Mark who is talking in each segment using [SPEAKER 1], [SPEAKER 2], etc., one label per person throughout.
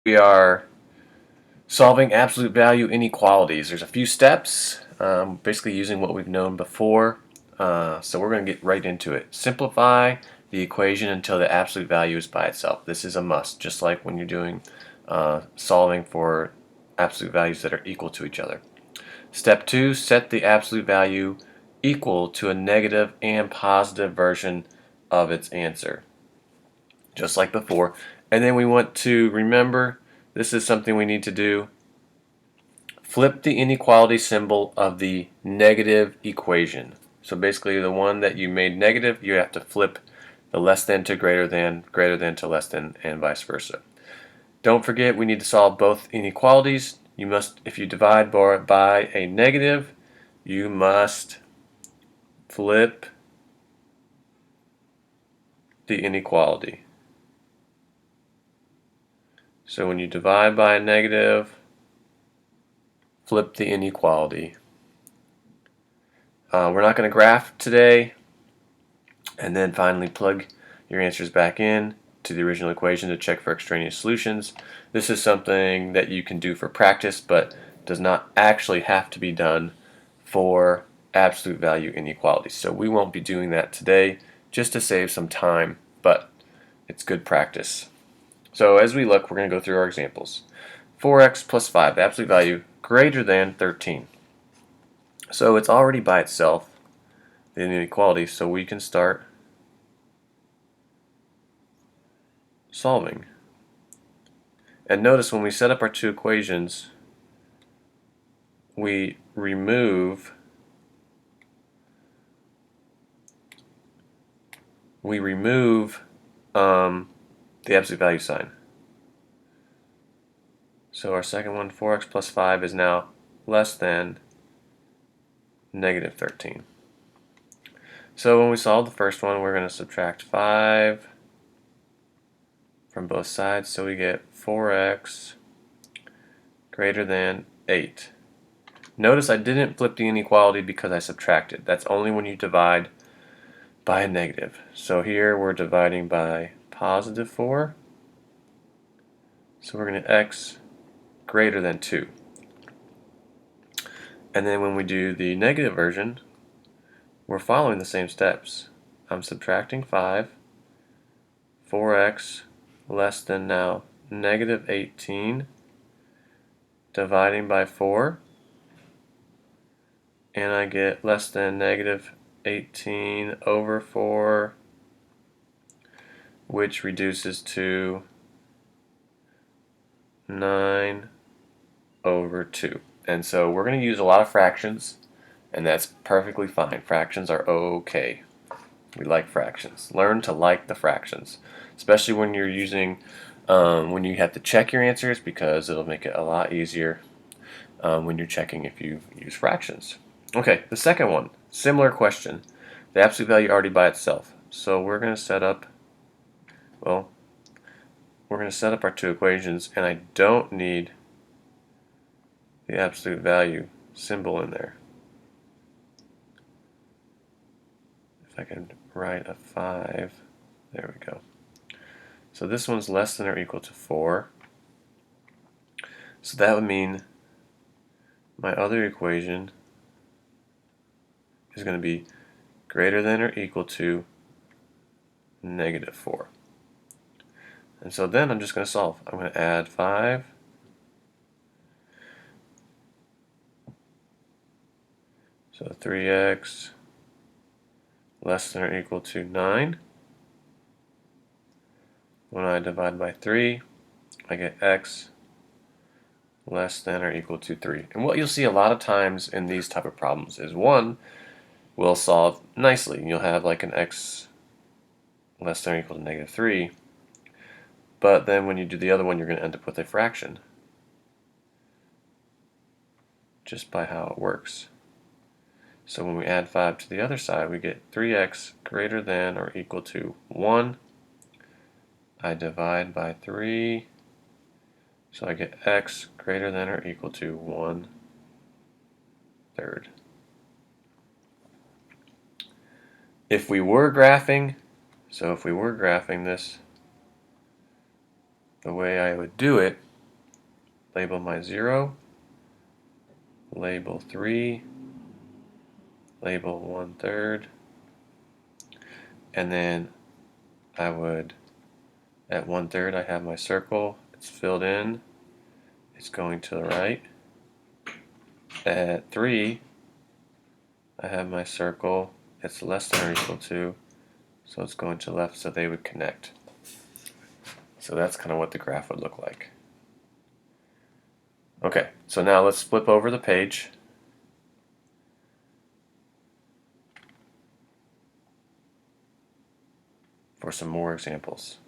[SPEAKER 1] We are solving absolute value inequalities. There's a few steps, basically using what we've known before. So we're going to get right into it. Simplify the equation until the absolute value is by itself. This is a must, just like when you're doing solving for absolute values that are equal to each other. Step 2, set the absolute value equal to a negative and positive version of its answer, just like before. And then we want to remember, this is something we need to do, flip the inequality symbol of the negative equation. So basically the one that you made negative, you have to flip the less than to greater than to less than, and vice versa. Don't forget, we need to solve both inequalities. You must, if you divide by a negative, you must flip the inequality. So when you divide by a negative, flip the inequality. We're not going to graph today. And then finally plug your answers back in to the original equation to check for extraneous solutions. This is something that you can do for practice, but does not actually have to be done for absolute value inequalities. So we won't be doing that today, just to save some time, but it's good practice. So as we look, we're going to go through our examples. 4x plus 5, the absolute value greater than 13. So it's already by itself, the inequality, so we can start solving. And notice when we set up our two equations, we remove the absolute value sign. So our second one, 4x plus 5, is now less than negative 13. So when we solve the first one, we're going to subtract 5 from both sides, so we get 4x greater than 8. Notice I didn't flip the inequality because I subtracted. That's only when you divide by a negative. So here we're dividing by positive 4. So we're going to x greater than 2. And then when we do the negative version, we're following the same steps. I'm subtracting 5, 4x less than now negative 18, dividing by 4, and I get less than negative 18 over 4, which reduces to 9 over 2. And so we're going to use a lot of fractions, and that's perfectly fine. Fractions are okay. We like fractions. Learn to like the fractions, especially when you're using, when you have to check your answers, because it'll make it a lot easier when you're checking if you use fractions. Okay, the second one, similar question. The absolute value already by itself. So we're going to set up, well, we're going to set up our two equations, and I don't need the absolute value symbol in there. If I can write a 5, there we go. So this one's less than or equal to 4. So that would mean my other equation is going to be greater than or equal to negative 4. And so then I'm just going to solve. I'm going to add 5. So 3x less than or equal to 9. When I divide by 3, I get x less than or equal to 3. And what you'll see a lot of times in these type of problems is one will solve nicely. You'll have like an x less than or equal to negative 3, but then when you do the other one, you're going to end up with a fraction, just by how it works. So when we add 5 to the other side, we get 3x greater than or equal to 1. I divide by 3, so I get x greater than or equal to 1/3. If we were graphing, so if we were graphing this, the way I would do it label my 0, label 3, label 1/3, and then I would, at 1/3 I have my circle, it's filled in, it's going to the right. At 3 I have my circle, it's less than or equal to, so it's going to the left, so they would connect. So that's kind of what the graph would look like. Okay, so now let's flip over the page. For some more examples.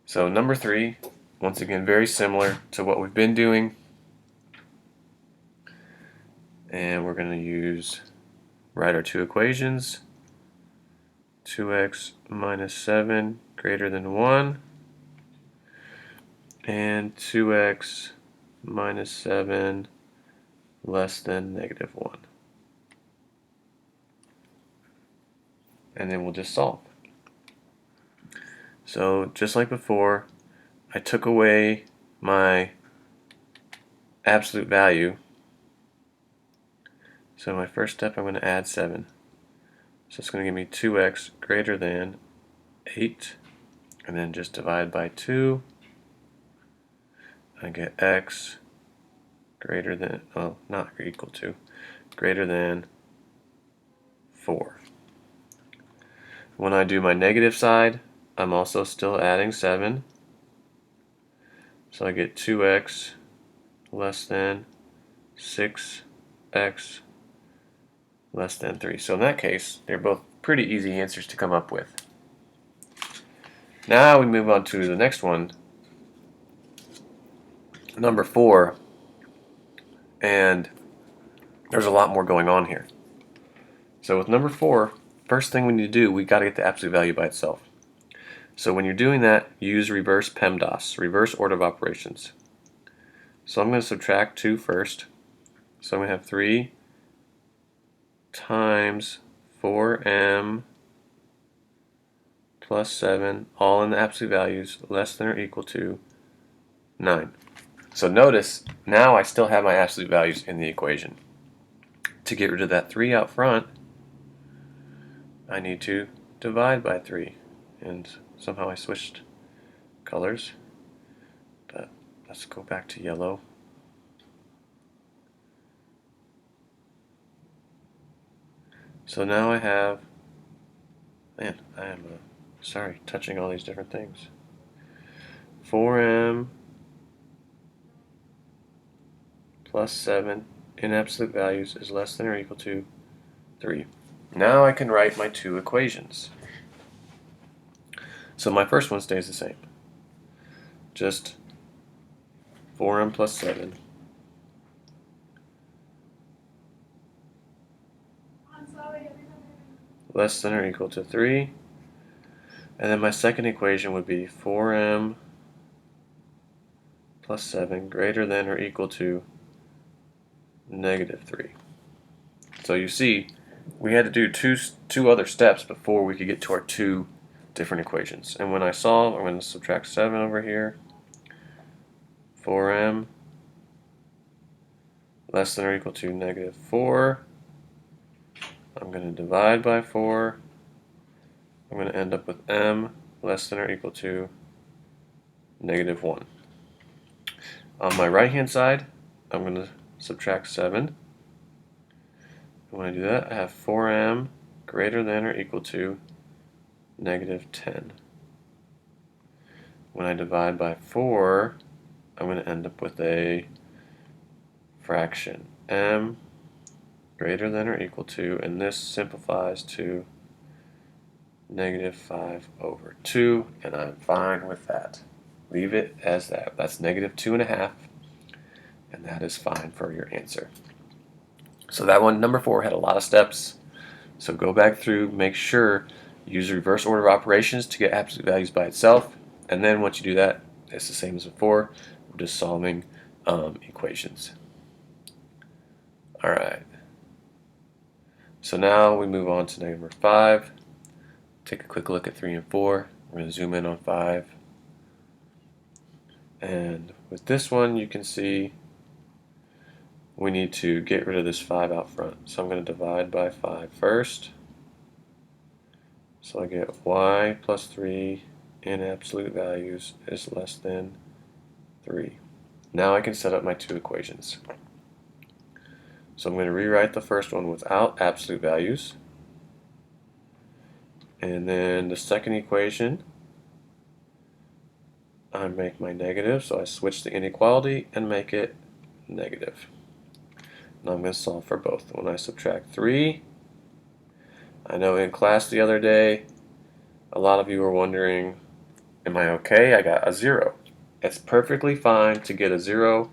[SPEAKER 1] So number 3, once again, very similar to what we've been doing. And we're going to write our two equations. 2x minus 7 greater than 1. And 2x minus 7 less than negative 1. And then we'll just solve. So just like before, I took away my absolute value. So my first step, I'm going to add 7. So it's going to give me 2x greater than 8. And then just divide by 2. I get x greater than, well, not equal to, greater than 4. When I do my negative side, I'm also still adding 7. So I get 2x less than 6x less than 3. So in that case, they're both pretty easy answers to come up with. Now we move on to the next one, number 4, and there's a lot more going on here. So with number 4, first thing we need to do, we got to get the absolute value by itself. So when you're doing that, use reverse PEMDAS, reverse order of operations. So I'm going to subtract 2 first. So I'm going to have 3 times 4m plus 7, all in the absolute values, less than or equal to 9. So notice, now I still have my absolute values in the equation. To get rid of that 3 out front, I need to divide by 3. And somehow I switched colors. But let's go back to yellow. So now I have, man, I am, sorry, touching all these different things. 4m plus 7 in absolute values is less than or equal to 3. Now I can write my two equations. So my first one stays the same. Just 4m plus 7 less than or equal to 3. And then my second equation would be 4m plus 7 greater than or equal to negative 3. So you see, we had to do two other steps before we could get to our two different equations. And when I solve, I'm going to subtract 7 over here. 4m less than or equal to negative 4. I'm going to divide by 4. I'm going to end up with m less than or equal to negative 1. On my right hand side, I'm going to subtract 7. When I do that, I have 4m greater than or equal to negative 10. When I divide by 4, I'm going to end up with a fraction, m greater than or equal to, and this simplifies to negative 5 over 2, and I'm fine with that. Leave it as that. That's negative 2.5, and that is fine for your answer. So that one, number 4, had a lot of steps. So go back through, make sure you use reverse order of operations to get absolute values by itself, and then once you do that, it's the same as before. We're just solving equations. All right. So now we move on to number 5. Take a quick look at 3 and 4. We're going to zoom in on 5. And with this one, you can see we need to get rid of this 5 out front. So I'm going to divide by 5 first. So I get y plus 3 in absolute values is less than 3. Now I can set up my two equations. So I'm going to rewrite the first one without absolute values. And then the second equation, I make my negative, so I switch the inequality and make it negative. Now I'm going to solve for both. When I subtract 3, I know in class the other day, a lot of you were wondering, am I okay? I got a 0. It's perfectly fine to get a 0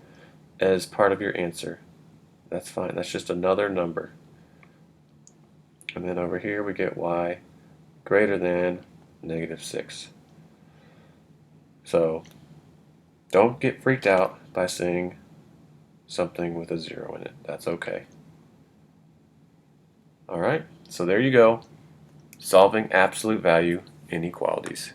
[SPEAKER 1] as part of your answer. That's fine. That's just another number. And then over here we get y greater than negative 6. So don't get freaked out by seeing something with a 0 in it. That's okay. Alright, so there you go. Solving absolute value inequalities.